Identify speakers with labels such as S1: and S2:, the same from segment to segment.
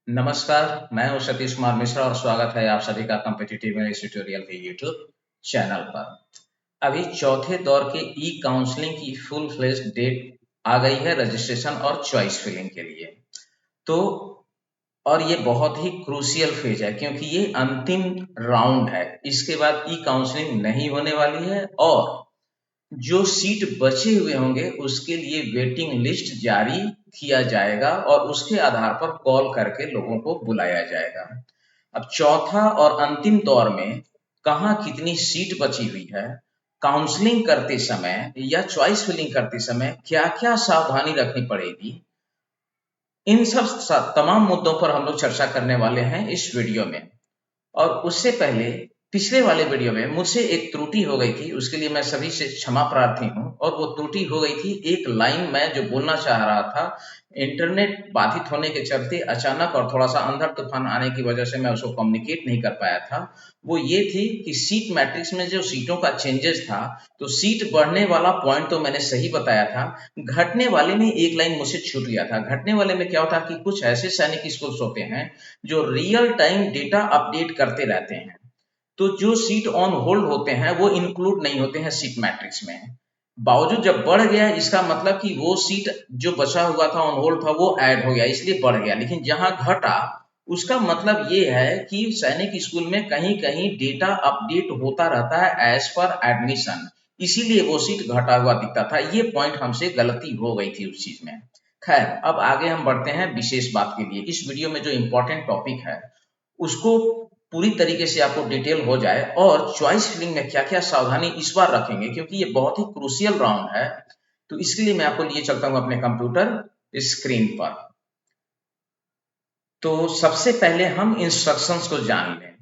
S1: नमस्कार, मैं हूं सतीश कुमार मिश्रा और स्वागत है आप सभी का कॉम्पिटिटिव इंग्लिश ट्यूटोरियल के यूट्यूब चैनल पर। अभी चौथे दौर के ई काउंसलिंग की फुल फ्लेज्ड डेट आ गई है रजिस्ट्रेशन और चॉइस फिलिंग के लिए। तो और ये बहुत ही क्रूशियल फेज है क्योंकि ये अंतिम राउंड है। इसके बाद ई काउंसलिंग नहीं होने वाली है और जो सीट बचे हुए होंगे उसके लिए वेटिंग लिस्ट जारी किया जाएगा और उसके आधार पर कॉल करके लोगों को बुलाया जाएगा। अब चौथा और अंतिम दौर में कहाँ कितनी सीट बची हुई है, काउंसलिंग करते समय या चॉइस फिलिंग करते समय क्या क्या सावधानी रखनी पड़ेगी, इन सब तमाम मुद्दों पर हम लोग चर्चा करने वाले हैं इस वीडियो में। और उससे पहले पिछले वाले वीडियो में मुझसे एक त्रुटि हो गई थी, उसके लिए मैं सभी से क्षमा प्रार्थी हूँ। और वो त्रुटि हो गई थी, एक लाइन मैं जो बोलना चाह रहा था, इंटरनेट बाधित होने के चलते अचानक और थोड़ा सा अंधड़ तूफान आने की वजह से मैं उसको कम्युनिकेट नहीं कर पाया था। वो ये थी कि सीट मैट्रिक्स में जो सीटों का चेंजेस था, तो सीट बढ़ने वाला पॉइंट तो मैंने सही बताया था, घटने वाले में एक लाइन मुझसे छूट गया था। घटने वाले में क्या होता कि कुछ ऐसे सैनिक स्कूल्स होते हैं जो रियल टाइम डेटा अपडेट करते रहते हैं, तो जो सीट ऑन होल्ड होते हैं वो इंक्लूड नहीं होते हैं सीट मैट्रिक्स में। बावजूद जब बढ़ गया, इसका मतलब कि वो सीट जो बचा हुआ था ऑन होल्ड था वो ऐड हो गया, इसलिए बढ़ गया। लेकिन जहां घटा उसका मतलब ये है कि सैनिक स्कूल में कहीं कहीं डेटा अपडेट होता रहता है एज पर एडमिशन, इसीलिए वो सीट घटा हुआ दिखता था। ये पॉइंट हमसे गलती हो गई थी उस चीज में। खैर, अब आगे हम बढ़ते हैं विशेष बात के लिए। इस वीडियो में जो इंपॉर्टेंट टॉपिक है उसको पूरी तरीके से आपको डिटेल हो जाए और चॉइस फिलिंग में क्या क्या सावधानी इस बार रखेंगे क्योंकि ये बहुत ही क्रूशियल राउंड है। तो इसके लिए मैं आपको लिए चलता हूं अपने कंप्यूटर स्क्रीन पर। तो सबसे पहले हम इंस्ट्रक्शंस को जान लें।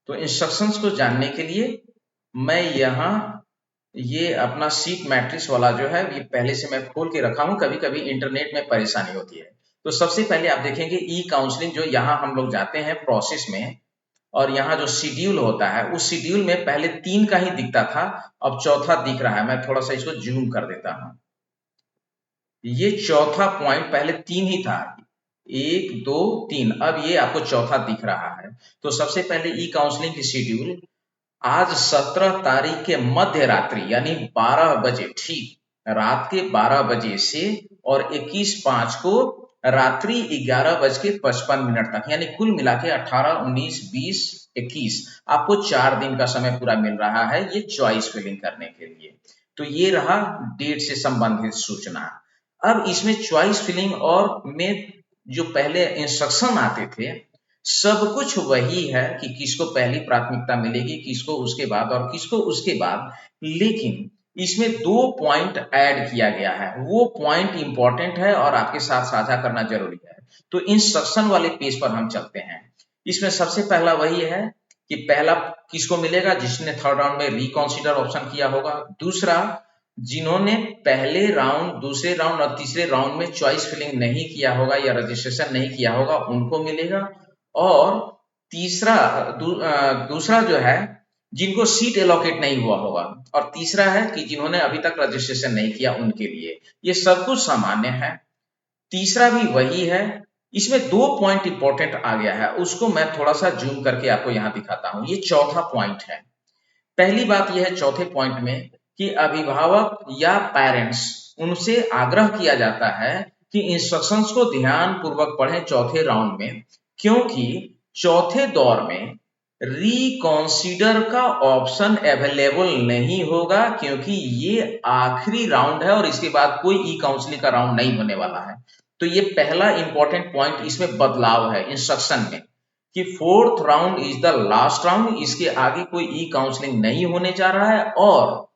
S1: तो इंस्ट्रक्शंस को जानने के लिए मैं यहाँ ये अपना सीट मैट्रिक्स वाला जो है ये पहले से मैं खोल के रखा हूं, कभी कभी इंटरनेट में परेशानी होती है। तो सबसे पहले आप देखेंगे ई काउंसलिंग, जो यहाँ हम लोग जाते हैं प्रोसेस में, और यहाँ जो शेड्यूल होता है उस शेड्यूल में पहले 3 का ही दिखता था, अब चौथा दिख रहा है। मैं थोड़ा सा इसको जूम कर देता हूं। ये चौथा पॉइंट पहले 3 ही था, 1 2 3, अब ये आपको चौथा दिख रहा है। तो सबसे पहले ई काउंसलिंग की शेड्यूल आज 17 तारीख के मध्य रात्रि यानी 12 बजे, ठीक रात के 12 बजे से, और 21/5 को रात्रि 11:55 तक, यानी कुल मिला के 18 19 20 21, आपको 4 दिन का समय पूरा मिल रहा है ये चॉइस फिलिंग करने के लिए। तो ये रहा डेट से संबंधित सूचना। अब इसमें चॉइस फिलिंग और में जो पहले इंस्ट्रक्शन आते थे सब कुछ वही है कि किसको पहली प्राथमिकता मिलेगी, किसको उसके बाद और किसको उसके बाद। लेकिन इसमें 2 पॉइंट ऐड किया गया है, वो पॉइंट इंपॉर्टेंट है और आपके साथ साझा करना जरूरी है। तो इंस्ट्रक्शन वाले पेज पर हम चलते हैं। इसमें सबसे पहला वही है कि पहला किसको मिलेगा, जिसने थर्ड राउंड में रिकॉन्सिडर ऑप्शन किया होगा। दूसरा, जिन्होंने पहले राउंड, दूसरे राउंड और तीसरे राउंड में चॉइस फिलिंग नहीं किया होगा या रजिस्ट्रेशन नहीं किया होगा उनको मिलेगा। और तीसरा दूसरा जो है जिनको सीट एलोकेट नहीं हुआ होगा। और तीसरा है कि जिन्होंने अभी तक रजिस्ट्रेशन नहीं किया उनके लिए। ये सब कुछ सामान्य है। तीसरा भी वही है। इसमें 2 पॉइंट इंपॉर्टेंट आ गया है, उसको मैं थोड़ा सा जूम करके आपको यहाँ दिखाता हूँ। ये चौथा पॉइंट है। पहली बात यह है चौथे पॉइंट में कि अभिभावक या पेरेंट्स, उनसे आग्रह किया जाता है कि इंस्ट्रक्शंस को ध्यान पूर्वक पढ़ें चौथे राउंड में, क्योंकि चौथे दौर में रिकॉन्सिडर का ऑप्शन अवेलेबल नहीं होगा, क्योंकि ये आखिरी राउंड है और इसके बाद कोई ई काउंसलिंग का राउंड नहीं होने वाला है। तो ये पहला इंपॉर्टेंट पॉइंट इसमें बदलाव है इंस्ट्रक्शन में कि fourth round is the last round, इसके आगे कोई ई काउंसलिंग नहीं होने जा रहा है और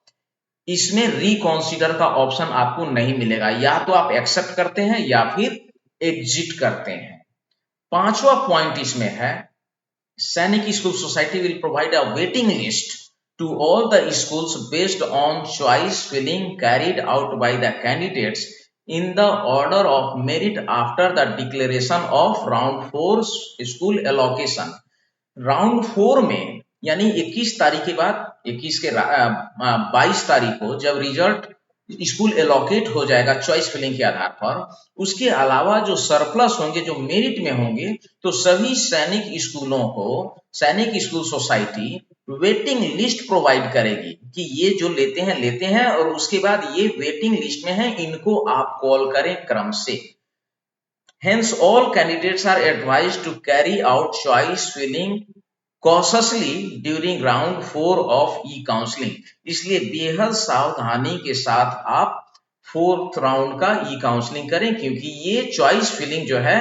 S1: इसमें रिकॉन्सिडर का ऑप्शन आपको नहीं मिलेगा। या तो आप एक्सेप्ट करते हैं या फिर एग्जिट करते हैं। पांचवा पॉइंट इसमें है, सैनिक school society will provide a waiting list to all the schools based on choice filling carried out by the candidates in the order of merit after the declaration of round 4 school allocation। Round 4 में यानी 21 तारीख के बाद, 22 तारीख को जब result school allocate हो जाएगा चॉइस फिलिंग के आधार पर। उसके अलावा जो सरप्लस होंगे, जो मेरिट में होंगे, तो सभी सैनिक स्कूलों को सैनिक school society waiting list provide करेगी कि ये जो लेते हैं और उसके बाद ये वेटिंग लिस्ट में है, इनको आप कॉल करें क्रम से। Hence, all candidates are advised to carry out choice filling cautiously during round 4 of e-counseling। इसलिए बेहद सावधानी के साथ आप 4th राउंड का e-counseling करें, क्योंकि ये चॉइस फिलिंग जो है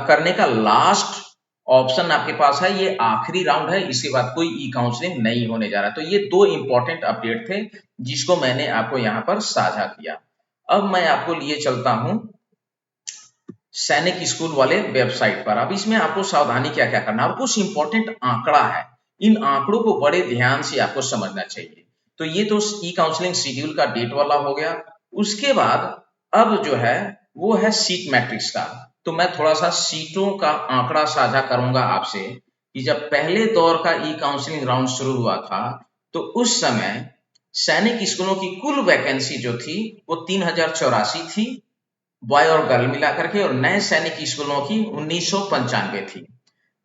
S1: करने का लास्ट ऑप्शन आपके पास है, ये आखिरी राउंड है, इसके बाद कोई e-counseling नहीं होने जा रहा। तो ये दो इंपॉर्टेंट अपडेट थे जिसको मैंने आपको यहाँ पर साझा किया। अब मैं आपको लिए चलता हूं सैनिक स्कूल वाले वेबसाइट पर। अब इसमें आपको सावधानी क्या क्या करना है, और कुछ इंपॉर्टेंट आंकड़ा है, इन आंकड़ों को बड़े ध्यान से आपको समझना चाहिए। तो ये तो ई काउंसलिंग शेड्यूल का डेट वाला हो गया। उसके बाद अब जो है वो है सीट मैट्रिक्स का। तो मैं थोड़ा सा सीटों का आंकड़ा साझा करूंगा आपसे कि जब पहले दौर का ई काउंसलिंग राउंड शुरू हुआ था तो उस समय सैनिक स्कूलों की कुल वैकेंसी जो थी वो 3084 थी, बॉय और गर्ल मिलाकर के, और नए सैनिक स्कूलों की 1995 थी।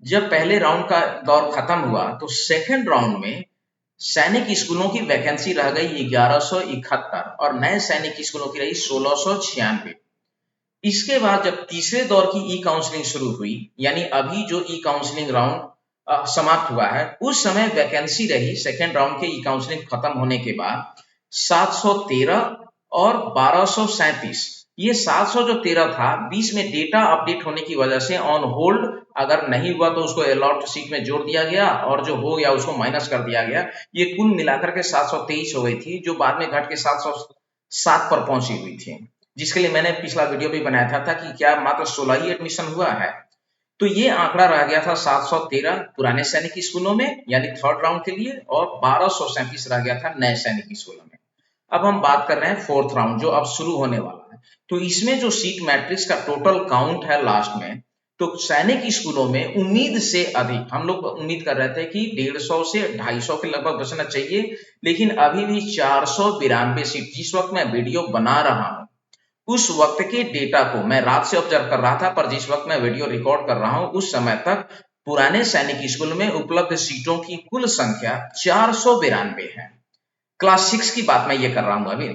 S1: जब पहले राउंड का दौर खत्म हुआ तो सेकंड राउंड में सैनिक स्कूलों की वैकेंसी रह गई 1171 और नए सैनिक स्कूलों की रही 1696। इसके बाद जब तीसरे दौर की ई काउंसलिंग शुरू हुई, यानी अभी जो ई काउंसलिंग राउंड समाप्त हुआ है, उस समय वैकेंसी रही सेकेंड राउंड के ई काउंसलिंग खत्म होने के बाद 713 और 1237। ये 713 था, बीच में डेटा अपडेट होने की वजह से ऑन होल्ड, अगर नहीं हुआ तो उसको अलॉट सीट में जोड़ दिया गया और जो हो गया उसको माइनस कर दिया गया। ये कुल मिलाकर के 723 हो गई थी, जो बाद में घट के 707 पर पहुंची हुई थी, जिसके लिए मैंने पिछला वीडियो भी बनाया था कि क्या मात्र 16 ही एडमिशन हुआ है। तो ये आंकड़ा रह गया था 713 पुराने सैनिक स्कूलों में यानी थर्ड राउंड के लिए, और 1237 रह गया था नए सैनिक स्कूलों में। अब हम बात कर रहे हैं फोर्थ राउंड जो अब शुरू होने वाला है। तो इसमें जो सीट मैट्रिक्स का टोटल काउंट है लास्ट में, तो सैनिक स्कूलों में उम्मीद से अधिक, हम लोग उम्मीद कर रहे थे कि 150 से 250 के लगभग बचना चाहिए, लेकिन अभी भी 492 सीट, जिस वक्त मैं वीडियो बना रहा हूं उस वक्त के डेटा को मैं रात से ऑब्जर्व कर रहा था, पर जिस वक्त मैं वीडियो रिकॉर्ड कर रहा हूं उस समय तक पुराने सैनिक स्कूल में उपलब्ध सीटों की कुल संख्या 492 है। क्लास 6 की बात मैं ये कर रहा हूं अभी,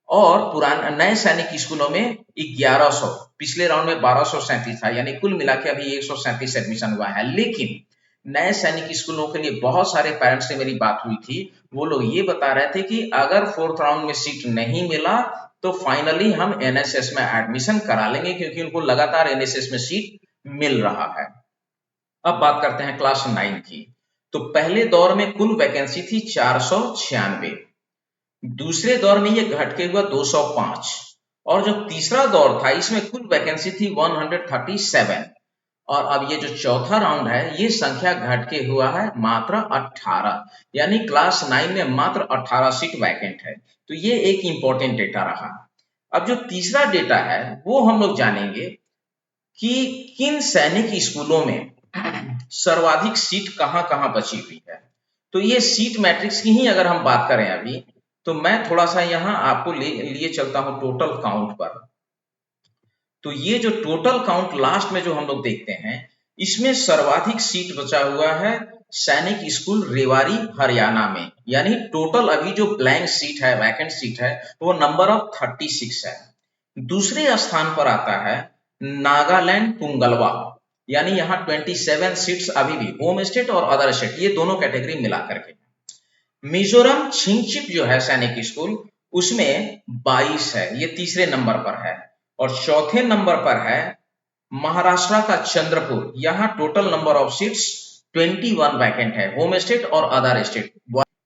S1: और पुराने नए सैनिक स्कूलों में 1100, पिछले राउंड में 1237 था, यानी कुल मिला के अभी 137 एडमिशन हुआ है। लेकिन नए सैनिक स्कूलों के लिए बहुत सारे पेरेंट्स से मेरी बात हुई थी, वो लोग ये बता रहे थे कि अगर फोर्थ राउंड में सीट नहीं मिला तो फाइनली हम एनएसएस में एडमिशन करा लेंगे, क्योंकि उनको लगातार एनएसएस में सीट मिल रहा है। अब बात करते हैं क्लास 9 की। तो पहले दौर में कुल वैकेंसी थी 496, दूसरे दौर में ये घट के हुआ 205, और जो तीसरा दौर था इसमें कुल वैकेंसी थी 137, और अब ये जो चौथा राउंड है ये संख्या घट के हुआ है मात्र 18, यानी क्लास 9 में मात्र 18 सीट वैकेंट है। तो ये एक इंपॉर्टेंट डेटा रहा। अब जो तीसरा डेटा है वो हम लोग जानेंगे कि किन सैनिक स्कूलों में सर्वाधिक सीट कहां कहां बची हुई है। तो ये सीट मैट्रिक्स की ही अगर हम बात करें अभी, तो मैं थोड़ा सा यहां आपको लिए चलता हूं टोटल काउंट पर। तो ये जो टोटल काउंट लास्ट में जो हम लोग देखते हैं, इसमें सर्वाधिक सीट बचा हुआ है सैनिक स्कूल रेवाड़ी हरियाणा में, यानी टोटल अभी जो ब्लैंक सीट है, वैकेंट सीट है, वो नंबर ऑफ 36 है। दूसरे स्थान पर आता है नागालैंड पुंगलवा, यानी यहाँ 27 सीट्स अभी भी होम स्टेट और अदर स्टेट, ये दोनों कैटेगरी मिला करके। मिजोरम छिंगचिप जो है सैनिक स्कूल, उसमें 22 है, ये तीसरे नंबर पर है। और चौथे नंबर पर है महाराष्ट्र का चंद्रपुर, यहाँ total number of seats 21 vacant है, होम स्टेट और अदर स्टेट।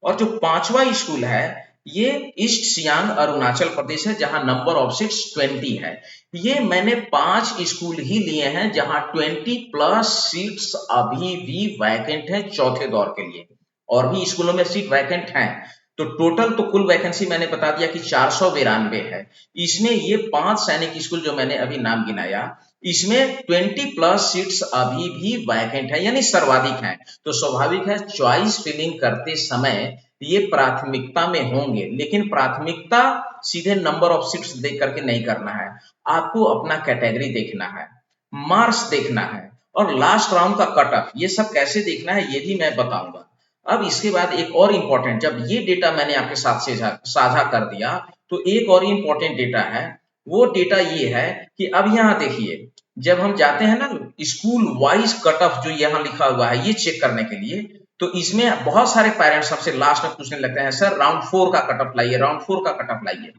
S1: और जो पांचवा स्कूल है ये ईस्ट सियांग अरुणाचल प्रदेश है, जहां नंबर ऑफ सीट्स 20 है। ये मैंने 5 स्कूल ही लिए हैं जहां 20+ सीट्स अभी भी वैकेंट है चौथे दौर के लिए, और भी स्कूलों में सीट वैकेंट हैं। तो टोटल तो कुल वैकेंसी मैंने बता दिया कि 492 है। इसमें ये 5 सैनिक स्कूल जो मैंने अभी नाम गिनाया, इसमें 20+ सीट्स अभी भी वैकेंट है, यानी सर्वाधिक है। तो स्वाभाविक है चॉइस फिलिंग करते समय ये प्राथमिकता में होंगे, लेकिन प्राथमिकता सीधे नंबर ऑफ सीट्स देख करके नहीं करना है, आपको अपना कैटेगरी देखना है, मार्क्स देखना है और लास्ट राउंड का कट ऑफ, ये सब कैसे देखना है ये भी मैं बताऊंगा। अब इसके बाद एक और इंपॉर्टेंट, जब ये डेटा मैंने आपके साथ साझा कर दिया तो एक और इंपॉर्टेंट डेटा है, वो डेटा ये है कि अब यहाँ देखिए, जब हम जाते हैं ना स्कूल वाइज कट ऑफ जो यहाँ लिखा हुआ है ये चेक करने के लिए, तो इसमें बहुत सारे पेरेंट्स हमसे लास्ट में पूछने लगते हैं, सर राउंड 4 का कट ऑफ लाइए, राउंड 4 का कट ऑफ लाइए।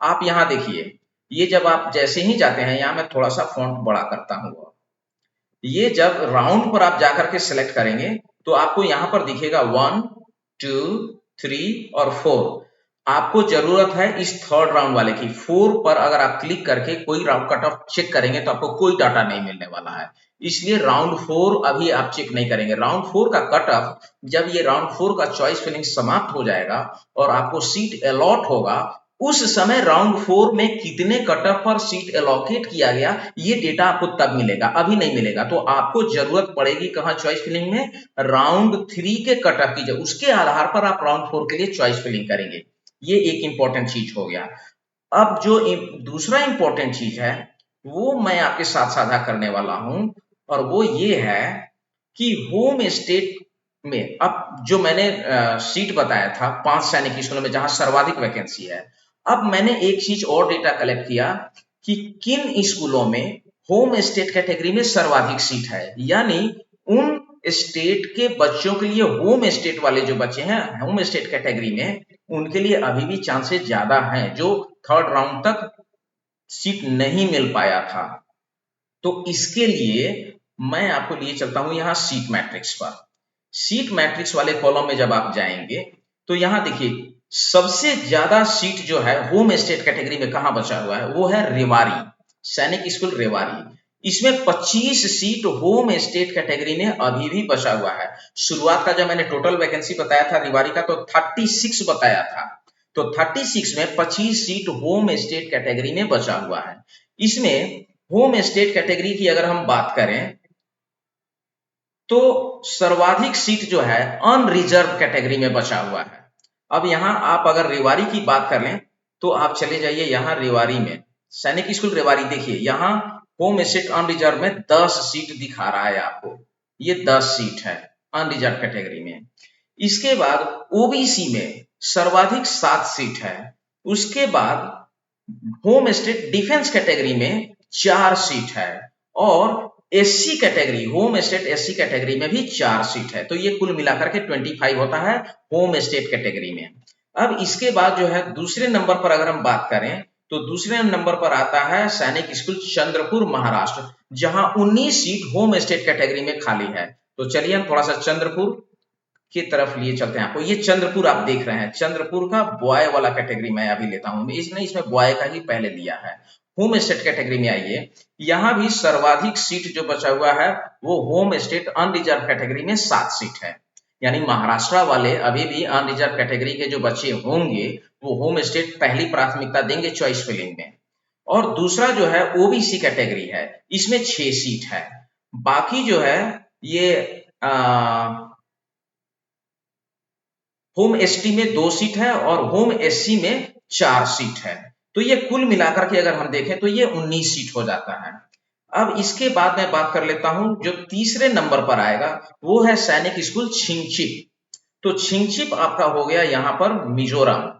S1: आप यहाँ देखिए, ये जब आप जैसे ही जाते हैं, यहाँ मैं थोड़ा सा फॉन्ट बड़ा करता हूँ, ये जब राउंड पर आप जाकर के सिलेक्ट करेंगे तो आपको यहां पर दिखेगा 1 2 3 और 4। आपको जरूरत है इस थर्ड राउंड वाले की, 4 पर अगर आप क्लिक करके कोई राउंड कट ऑफ चेक करेंगे तो आपको कोई डाटा नहीं मिलने वाला है, इसलिए राउंड 4 अभी आप चेक नहीं करेंगे। राउंड 4 का कट ऑफ, जब ये राउंड 4 का चॉइस फिलिंग समाप्त हो जाएगा और आपको सीट अलॉट होगा, उस समय राउंड 4 में कितने कट ऑफ पर सीट एलोकेट किया गया ये डेटा आपको तब मिलेगा, अभी नहीं मिलेगा। तो आपको जरूरत पड़ेगी कहां, चॉइस फिलिंग में, राउंड 3 के कट ऑफ की, उसके आधार पर आप राउंड 4 के लिए चॉइस फिलिंग करेंगे। ये एक इंपॉर्टेंट चीज हो गया। अब जो दूसरा इंपॉर्टेंट चीज है वो मैं आपके साथ साझा करने वाला हूं, और वो ये है कि होम स्टेट में, अब जो मैंने सीट बताया था 5 सैनिक स्कूलों में जहां सर्वाधिक वैकेंसी है, अब मैंने एक चीज और डेटा कलेक्ट किया कि किन स्कूलों में होम स्टेट कैटेगरी में सर्वाधिक सीट है, यानी उन स्टेट के बच्चों के लिए, होम स्टेट वाले जो बच्चे हैं होम स्टेट कैटेगरी में, उनके लिए अभी भी चांसेस ज्यादा हैं जो थर्ड राउंड तक सीट नहीं मिल पाया था। तो इसके लिए मैं आपको लिए चलता हूं यहां सीट मैट्रिक्स पर। सीट मैट्रिक्स वाले कॉलम में जब आप जाएंगे तो यहां देखिए, सबसे ज्यादा सीट जो है होम स्टेट कैटेगरी में कहां बचा हुआ है, वो है रेवाड़ी, सैनिक स्कूल रेवाड़ी। इसमें 25 सीट होम स्टेट कैटेगरी में अभी भी बचा हुआ है। शुरुआत का जब मैंने टोटल वैकेंसी बताया था रेवाड़ी का तो 36 बताया था, तो 36 में 25 सीट होम स्टेट कैटेगरी में बचा हुआ है। इसमें होम स्टेट कैटेगरी की अगर हम बात करें तो सर्वाधिक सीट जो है अनरिजर्व कैटेगरी में बचा हुआ है। अब यहां आप अगर रेवाड़ी की बात कर लें तो आप चले जाइए यहां रेवाड़ी में, सैनिक स्कूल रेवाड़ी, देखिए यहां होम स्टेट अनरिजर्व में 10 सीट दिखा रहा है आपको, ये 10 सीट है अनरिजर्व कैटेगरी में। इसके बाद ओबीसी में सर्वाधिक 7 सीट है। उसके बाद होम स्टेट डिफेंस कैटेगरी में 4 सीट है, और SC category, home state SC category में भी 4 सीट है। तो ये कुल मिलाकर के 25 होता है होम स्टेट कैटेगरी में। अब इसके बाद जो है दूसरे नंबर पर अगर हम बात करें तो दूसरे नंबर पर आता है सैनिक स्कूल चंद्रपुर महाराष्ट्र, जहां 19 सीट होम स्टेट कैटेगरी में खाली है। तो चलिए हम थोड़ा सा चंद्रपुर की तरफ लिए चलते हैं आपको। ये चंद्रपुर आप देख रहे हैं, चंद्रपुर का बॉय वाला कैटेगरी मैं अभी लेता हूं, इसमें बॉय का ही पहले लिया है। होम स्टेट कैटेगरी में आइए, यहां भी सर्वाधिक सीट जो बचा हुआ है वो होम स्टेट अनरिजर्व कैटेगरी में 7 सीट है, यानी महाराष्ट्र वाले अभी भी अनरिजर्व कैटेगरी के जो बच्चे होंगे वो होम स्टेट पहली प्राथमिकता देंगे चॉइस फिलिंग में। और दूसरा जो है ओबीसी कैटेगरी है, इसमें 6 सीट है। बाकी जो है ये होम एसटी में 2 सीट है और होम एससी में 4 सीट है। तो ये कुल मिलाकर के अगर हम देखें तो ये 19 सीट हो जाता है। अब इसके बाद मैं बात कर लेता हूं जो तीसरे नंबर पर आएगा, वो है सैनिक स्कूल छिंगछिप। तो छिंगछिप आपका हो गया यहां पर मिजोरम,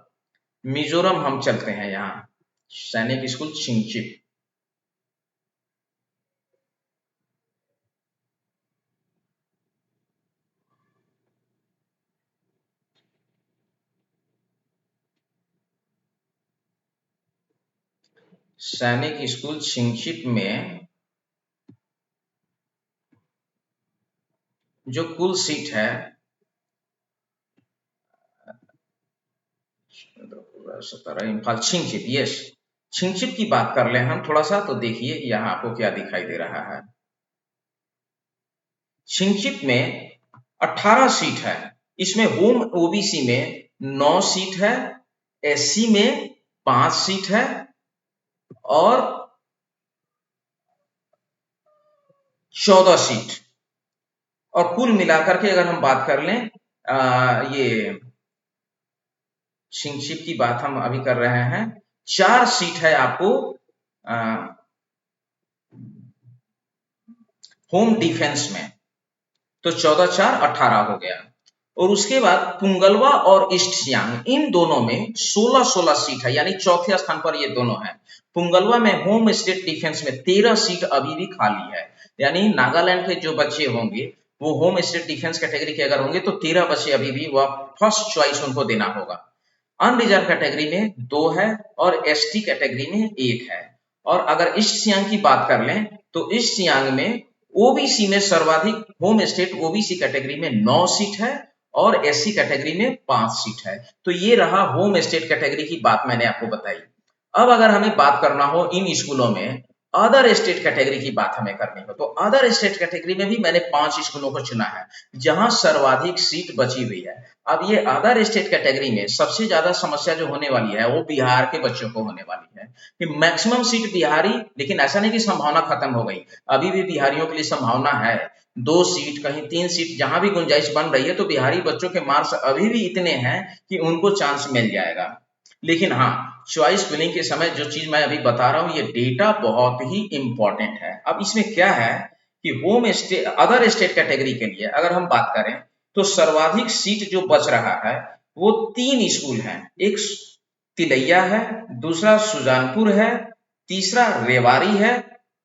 S1: मिजोरम हम चलते हैं यहां, सैनिक स्कूल छिंगछिप। सैनिक स्कूल छिंगछिप में जो कुल सीट है 17 इम्फाल छिंगछिप, यस, छिंगछिप की बात कर लें हम थोड़ा सा तो देखिए यहाँ आपको क्या दिखाई दे रहा है। छिंगछिप में 18 सीट है, इसमें होम ओबीसी में 9 सीट है, एससी में 5 सीट है और 14 सीट। और कुल मिलाकर के अगर हम बात कर लें ये सिंहशिप की बात हम अभी कर रहे हैं। 4 सीट है आपको होम डिफेंस में, तो 14 4 18 हो गया। और उसके बाद पुंगलवा और ईस्ट सियांग इन दोनों में 16-16 सीट है, यानी चौथे स्थान पर ये दोनों हैं। पुंगलवा में होम स्टेट डिफेंस में 13 सीट अभी भी खाली है, यानी नागालैंड के जो बच्चे होंगे वो होम स्टेट डिफेंस कैटेगरी के अगर होंगे तो 13 बच्चे अभी भी वह फर्स्ट चॉइस उनको देना होगा। अनरिजर्व कैटेगरी में 2 है और एसटी कैटेगरी में 1 है। और अगर ईस्ट सियांग की बात कर लें तो ईस्ट सियांग में ओबीसी में सर्वाधिक होम स्टेट ओबीसी कैटेगरी में 9 सीट है और एससी कैटेगरी में 5 सीट है। तो ये रहा होम स्टेट कैटेगरी की बात मैंने आपको बताई। अब अगर हमें बात करना हो इन स्कूलों में अदर स्टेट कैटेगरी की बात हमें करनी हो, तो अदर स्टेट कैटेगरी में भी मैंने 5 स्कूलों को चुना है जहां सर्वाधिक सीट बची हुई है। अब ये अदर स्टेट कैटेगरी में सबसे ज्यादा समस्या जो होने वाली है वो बिहार के बच्चों को होने वाली है कि मैक्सिमम सीट बिहारी, लेकिन ऐसा नहीं कि संभावना खत्म हो गई, अभी भी बिहारियों के लिए संभावना है। 2 सीट कहीं 3 सीट जहां भी गुंजाइश बन रही है, तो बिहारी बच्चों के मार्क्स अभी भी इतने हैं कि उनको चांस मिल जाएगा। लेकिन हाँ, चॉइस फिलिंग के समय जो चीज मैं अभी बता रहा हूं ये डेटा बहुत ही इंपॉर्टेंट है। अब इसमें क्या है कि home state other state category के लिए अगर हम बात करें तो सर्वाधिक सीट जो बच रहा है वो 3 स्कूल हैं। एक तिलैया है, दूसरा सुजानपुर है, तीसरा रेवाड़ी है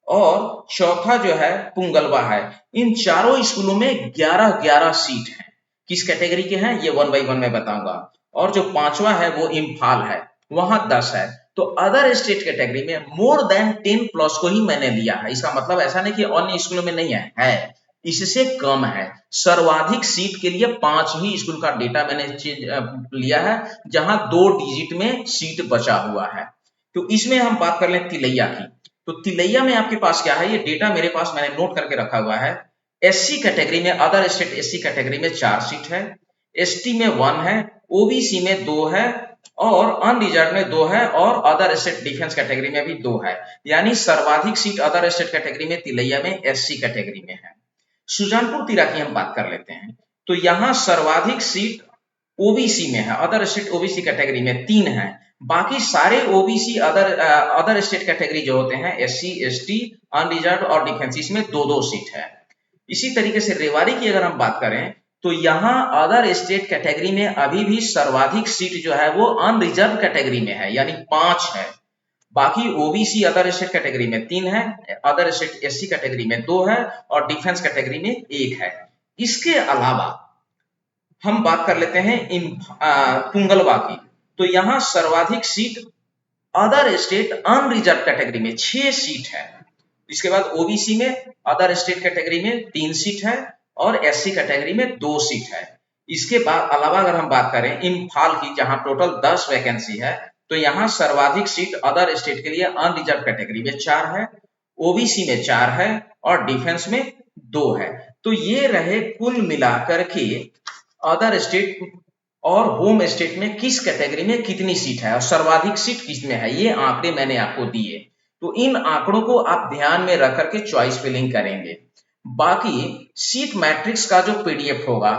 S1: और चौथा जो है पुंगलवा है। इन चारों स्कूलों में 11-11 सीट हैं। किस कैटेगरी के हैं ये 1 बाई 1 मैं बताऊंगा। और जो पांचवा है वो इम्फाल है, वहां 10 है। तो अदर स्टेट कैटेगरी में मोर देन 10 प्लस को ही मैंने लिया है। इसका मतलब ऐसा नहीं कि अन्य स्कूलों में नहीं है, इससे कम है। सर्वाधिक सीट के लिए 5 ही स्कूल का डेटा मैंने लिया है जहां 2 डिजिट में सीट बचा हुआ है। तो इसमें हम बात कर लें तिलैया की, तो तिलैया में आपके पास क्या है, ये डेटा मेरे पास मैंने नोट करके रखा हुआ है। एससी कैटेगरी में अदर स्टेट एससी कैटेगरी में 4 सीट है, एसटी में 1 है, ओबीसी में 2 है और अनरिजर्व में 2 है और अदर स्टेट डिफेंस कैटेगरी में भी 2 है। यानी सर्वाधिक सीट अदर स्टेट कैटेगरी में तिलैया में एससी कैटेगरी में है। सुजानपुर तिरा की हम बात कर लेते हैं, तो यहां सर्वाधिक सीट ओबीसी में है, अदर स्टेट ओबीसी कैटेगरी में 3 है। बाकी सारे ओबीसी अदर स्टेट कैटेगरी जो होते हैं एससी एसटी अनरिजर्व और डिफेंस, इसमें 2-2 सीट है। इसी तरीके से रेवाड़ी की अगर हम बात करें तो यहाँ अदर स्टेट कैटेगरी में अभी भी सर्वाधिक सीट जो है वो अनरिजर्व कैटेगरी में है, यानी 5 है। बाकी ओबीसी अदर स्टेट कैटेगरी में 3 है, अदर स्टेट एससी कैटेगरी में 2 है और डिफेंस कैटेगरी में 1 है। इसके अलावा हम बात कर लेते हैं इन पुंगलवा की, तो यहाँ सर्वाधिक seat other state unreserve category में 6 सीट है। इसके बाद ओबीसी में अदर स्टेट कैटेगरी में 3 सीट है और एससी कैटेगरी में 2 सीट है। इसके बाद अलावा अगर हम बात करें इम्फाल की, जहां टोटल 10 वैकेंसी है, तो यहाँ सर्वाधिक सीट अदर स्टेट के लिए अनरिजर्व कैटेगरी में 4 है, ओबीसी में 4 है और डिफेंस में 2 है। तो ये रहे कुल मिलाकर के अदर स्टेट और होम स्टेट में किस कैटेगरी में कितनी सीट है और सर्वाधिक सीट किस में है, ये आंकड़े मैंने आपको दिए। तो इन आंकड़ों को आप ध्यान में रख करके चॉइस फिलिंग करेंगे। बाकी सीट मैट्रिक्स का जो पीडीएफ होगा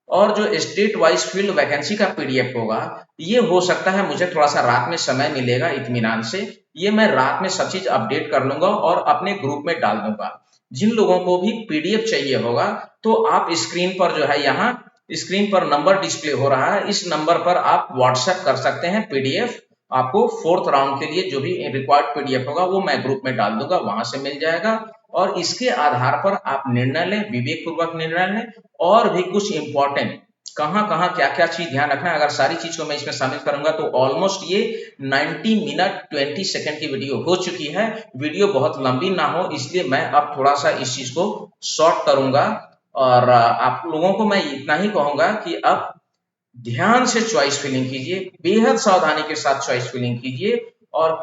S1: और जो स्टेट वाइज फील्ड वैकेंसी का पीडीएफ होगा, ये हो सकता है मुझे थोड़ा सा रात में समय मिलेगा इत्मीनान से, ये मैं रात में सब चीज अपडेट कर लूंगा और अपने ग्रुप में डाल दूंगा। जिन लोगों को भी पीडीएफ चाहिए होगा तो आप स्क्रीन पर जो है यहाँ स्क्रीन पर नंबर डिस्प्ले हो रहा है, इस नंबर पर आप व्हाट्सएप कर सकते हैं पीडीएफ। आपको 4th राउंड के लिए जो भी रिक्वायर्ड पीडीएफ होगा वो मैं ग्रुप में डाल दूंगा, वहां से मिल जाएगा। और इसके आधार पर आप निर्णय लें, विवेक पूर्वक निर्णय लें। और भी कुछ इंपॉर्टेंट कहां कहां क्या क्या चीज ध्यान रखना है, अगर सारी चीज को मैं इसमें शामिल करूंगा तो ऑलमोस्ट ये 90 मिनट 20 सेकंड की वीडियो हो चुकी है। वीडियो बहुत लंबी ना हो इसलिए मैं अब थोड़ा सा इस चीज को शॉर्ट करूंगा। और आप लोगों को मैं इतना ही कहूंगा कि अब ध्यान से चॉइस फिलिंग कीजिए, बेहद सावधानी के साथ चॉइस फिलिंग कीजिए और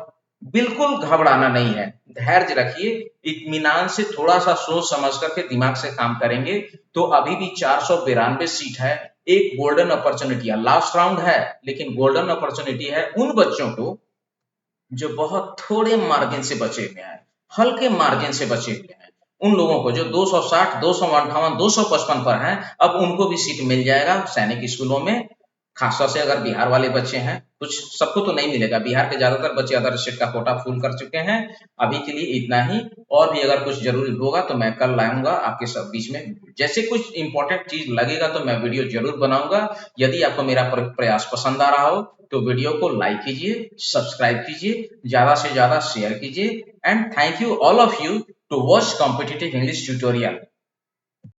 S1: बिल्कुल घबराना नहीं है, धैर्य रखिए, इत्मीनान से थोड़ा सा सोच समझ करके दिमाग से काम करेंगे तो अभी भी 492 सीट है। एक गोल्डन अपॉर्चुनिटी है, लास्ट राउंड है लेकिन गोल्डन अपॉर्चुनिटी है उन बच्चों को जो बहुत थोड़े मार्जिन से बचे हुए हैं, हल्के मार्जिन से बचे हुए हैं। उन लोगों को जो 260, 258, 255 पर हैं, अब उनको भी सीट मिल जाएगा सैनिक स्कूलों में। खासतौर से अगर बिहार वाले बच्चे हैं, कुछ सबको तो नहीं मिलेगा, बिहार के ज्यादातर बच्चे अदर स्टेट का कोटा फुल कर चुके हैं। अभी के लिए इतना ही, और भी अगर कुछ जरूरी होगा तो मैं कल लाऊंगा आपके सब बीच में। जैसे कुछ इंपॉर्टेंट चीज लगेगा तो मैं वीडियो जरूर बनाऊंगा। यदि आपको मेरा प्रयास पसंद आ रहा हो तो वीडियो को लाइक कीजिए, सब्सक्राइब कीजिए, ज्यादा से ज्यादा शेयर कीजिए, and thank you all of you to watch competitive English tutorial.